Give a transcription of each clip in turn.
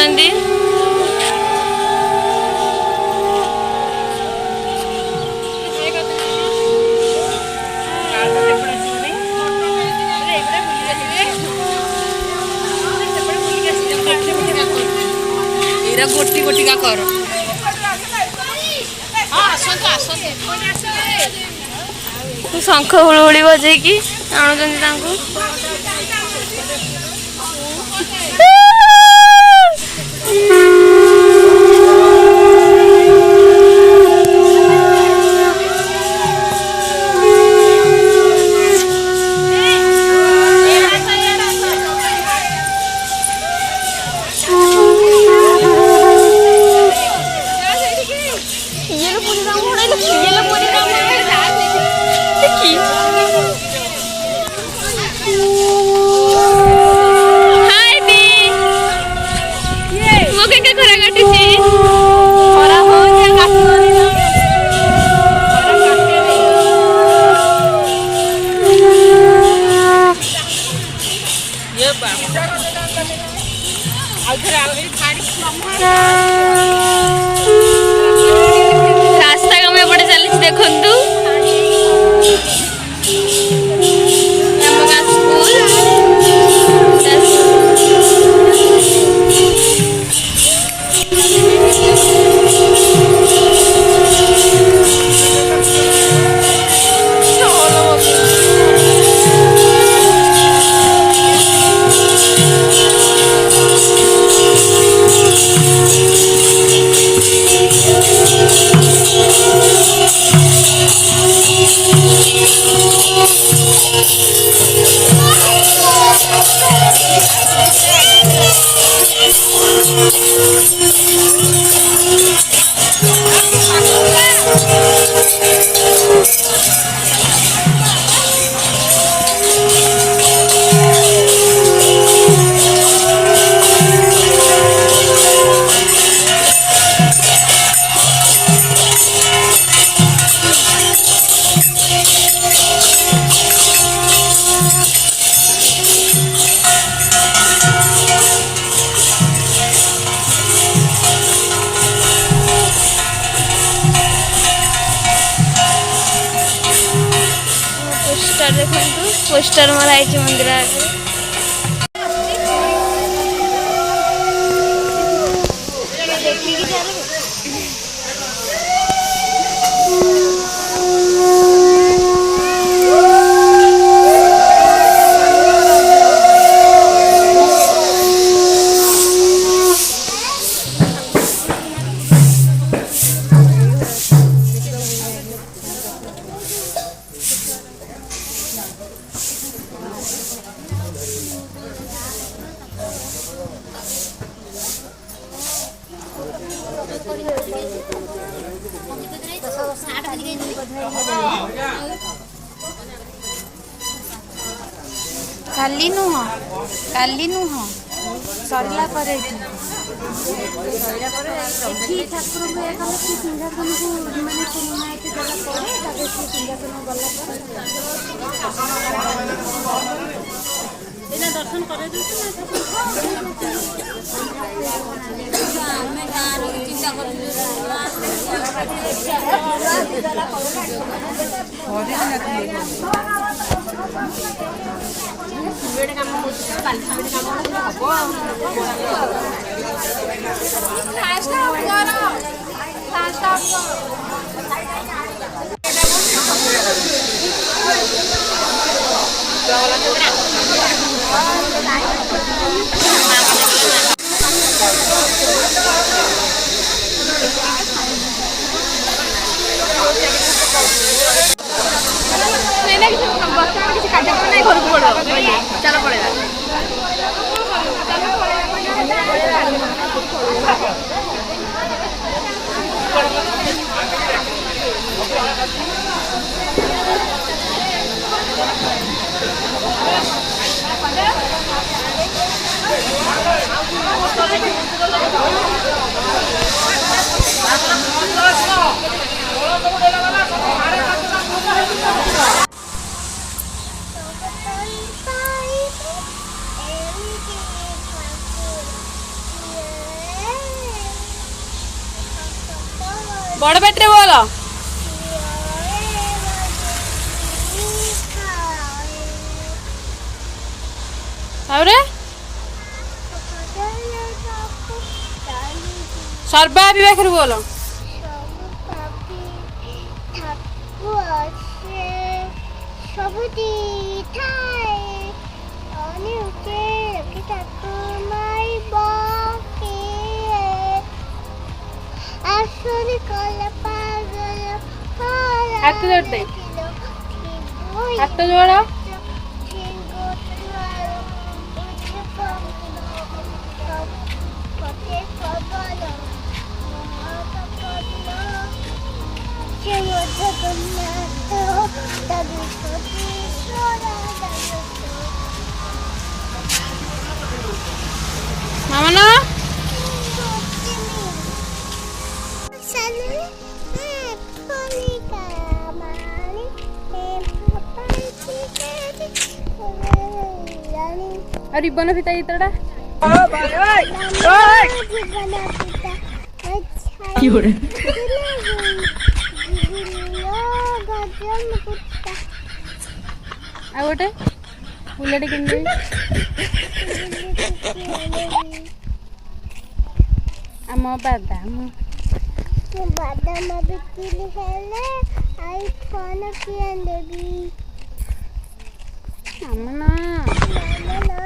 ଆଣୁଛନ୍ତି। ଗୋଟି ଗୋଟିକା କର। ଶଙ୍ଖ ହୁଳୁହୁଳି ବଜେଇକି ଆଣୁଛନ୍ତି ତାଙ୍କୁ। ରାସ୍ତା କାମ ଏପଟେ ଚାଲିଛି ଦେଖନ୍ତୁ। ଆମ ଗାଁ ସ୍କୁଲ। पोस्टर देखो पोस्टर मराई मंदिर आगे काली नुह सरला पर ठाकुर सिंहासन को माने सिंहासन गला दर्शन कर चलो पड़ेगा बड़ पेटे बोल आउरे सर्वा भी पाखे बोल ସବୁଠି ଥାଏ ଅନେକ ରଖି ତାକୁ ମାରିବ କିଏ ଆସରି କଲା ପାଗଳ हाथ जोड़ दे हाथ जोड़ मामा ना और रिबन फिता इतड़ा आ गोटे फुलटे किन आम बादाम बादाम बिक्री हेले आईफोन किए देबी मामा ना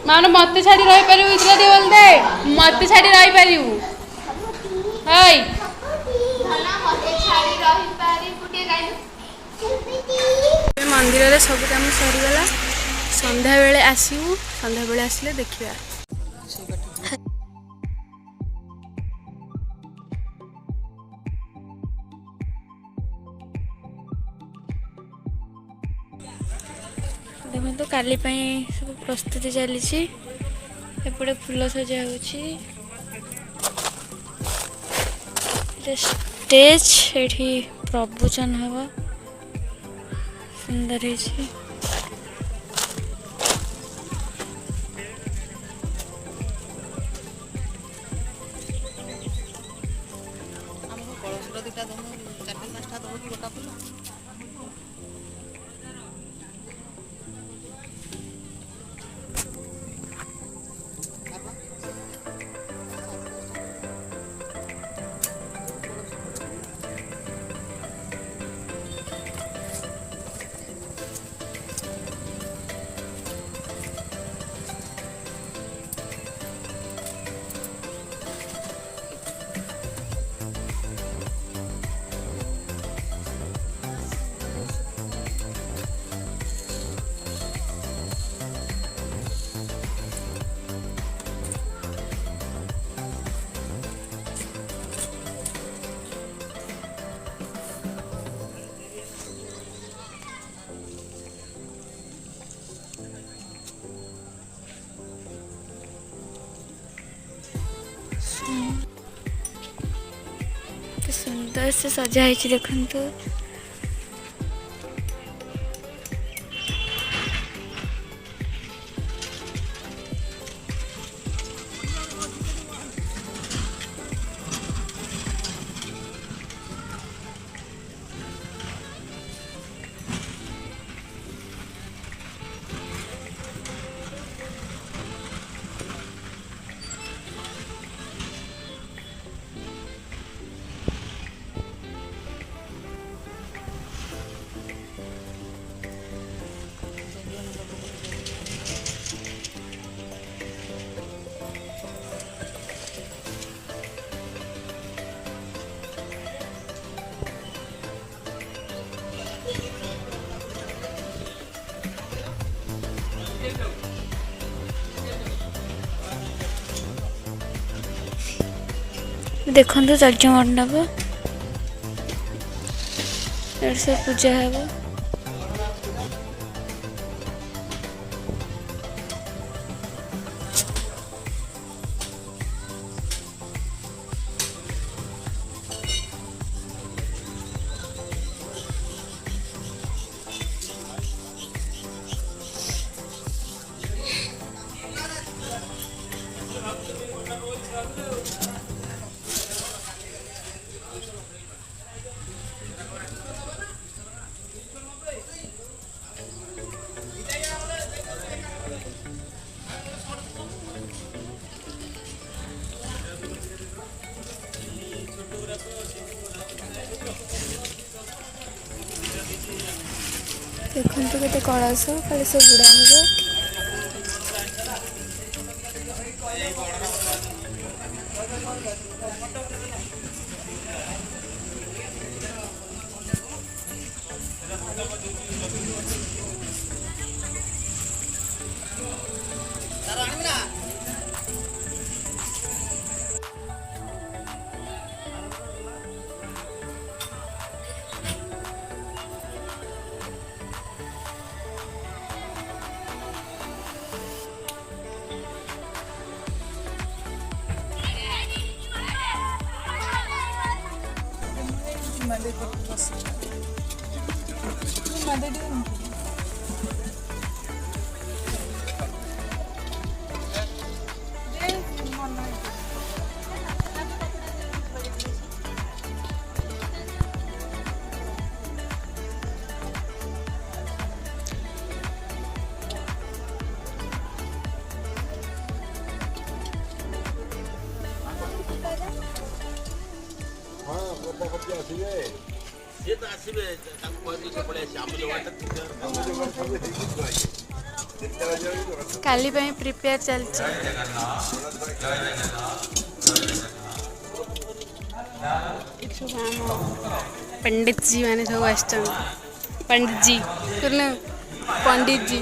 मान मत छाड़ी रही पारू इतना दे बोल दे मत छाड़ी रही पारू हाय मंदिर रे सब काम सरीगला संध्या बेले आसू संध्या बेले आसले देखिया देखो तो काली सब प्रस्तुति चली एपटे फूल सजा हो स्टेज ये प्रवचन हम सुंदर है सुंदर से सजा है देखु देखो चलच मंडप सब पूजा हे। देखो केते कलश कलश बुड़ा हो। काली प्रिपेयर चलती पंडित जी मैंने सब आश्चर्य पंडित जी पंडित जी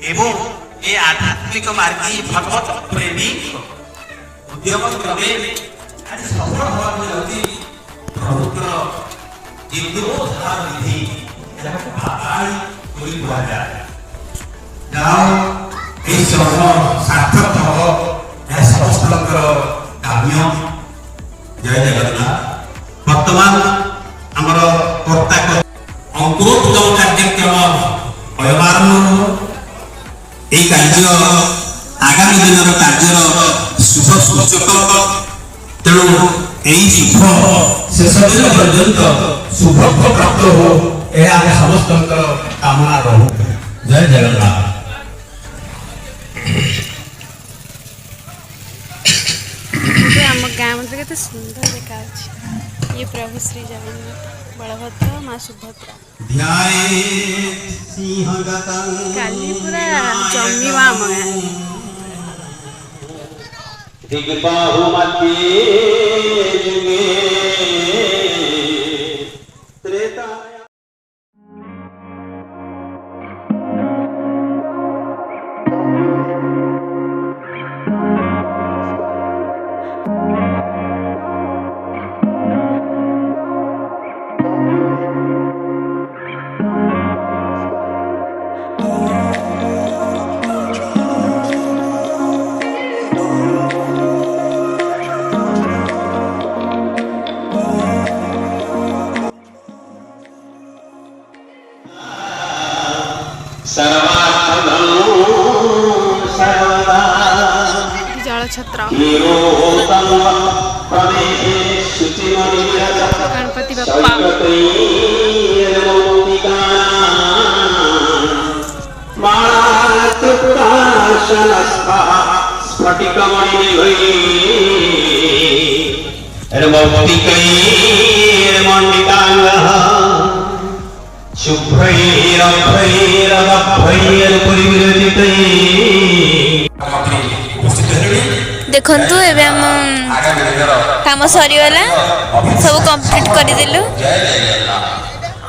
एवं ये आध्यात्मिक मार्गी भगवत प्रेमी उद्यम क्रमे आज सफल होगा प्रभुत्र जीवोद्धार विधि जहाँ भाई कोई हुआ जाए जाओ इस समय सार्थक हो यह समस्त लोग काम्य जय जगन्नाथ वर्तमान आमर कर्ता अंकुरोत्तम कार्यक्रम अयमारंभ এই কার্য আগামী দিনের কার্যর শুভ সূচক তেণু এই শুভ শেষ দিন পর্যন্ত শুভ প্রাপ্ত হো এ আমি সমস্ত কামনা রহু জয় জগন্নাথ। आम गाँव में के सुंदर देखा ये प्रभु श्री जगन्नाथ बलभद्र माँ सुभद्रा काली पूरा जमीवा आम जल छत्र गणपति बप्पा ଦେଖନ୍ତୁ ଏବେ ଆମ ଆଗାମୀ ଦିନର କାମ ସରିଗଲା ସବୁ କମ୍ପ୍ଲିଟ୍ କରିଦେଲୁ। ଜୟ ଜଗନ୍ନାଥ।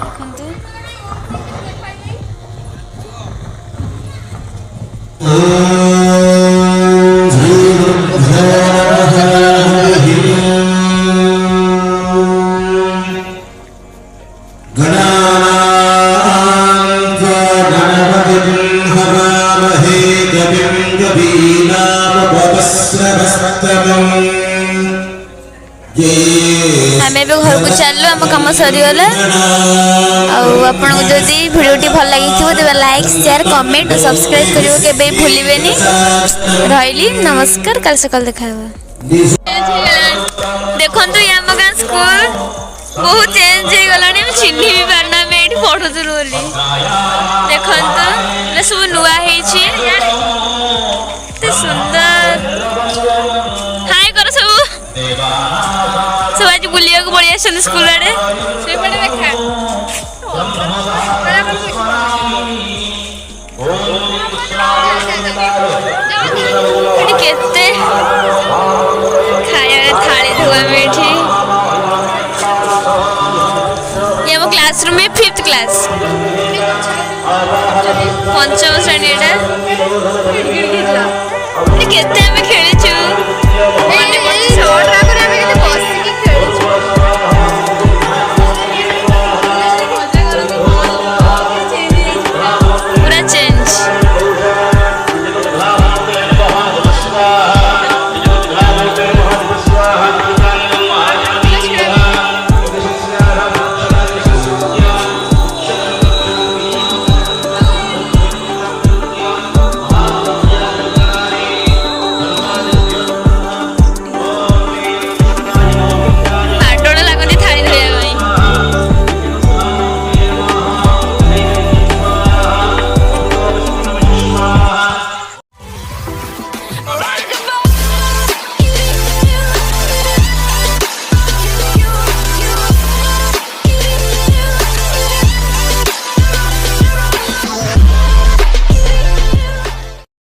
ଦେଖନ୍ତୁ ଆମେ ଏବେ ଘରକୁ ଚାଲିଲୁ ଆମ କାମ ସରିଗଲା। ଆଉ ଆପଣଙ୍କୁ ଯଦି ଭିଡ଼ିଓଟି ଭଲ ଲାଗିଥିବ ତେବେ ଲାଇକ୍ ସେୟାର କମେଣ୍ଟ ସବସ୍କ୍ରାଇବ୍ କରିବ କେବେ ଭୁଲିବେନି। ରହିଲି ନମସ୍କାର, କାଲି ସକାଳେ ଦେଖା ହେବ। ଦେଖନ୍ତୁ ଇଏ ଆମ ଗାଁ ସ୍କୁଲ ବହୁତ ଚେଞ୍ଜ ହେଇଗଲାଣି, ଆମେ ଚିହ୍ନି ବି ପାରୁନା ଆମେ ଏଇଠି ପଢୁଥିଲୁ ବୋଲି। ଦେଖନ୍ତୁ ଏଟା ସବୁ ନୂଆ ହେଇଛି, ଏତେ ସୁନ୍ଦର। ହାଇ କର ସବୁ ସବୁ ଆଜି ବୁଲିବାକୁ ପଳେଇ ଆସିଛନ୍ତି ସ୍କୁଲ ଆଡେ। ସେଇପଟେ ଦେଖା ଏଠି କେତେ ଖାଇବା ଥାଳି ଥିବ। ଆମେ ଏଠି ये वो क्लासरूम में 5th क्लास पंचम श्रेणी एटा केते हमें खेलिछु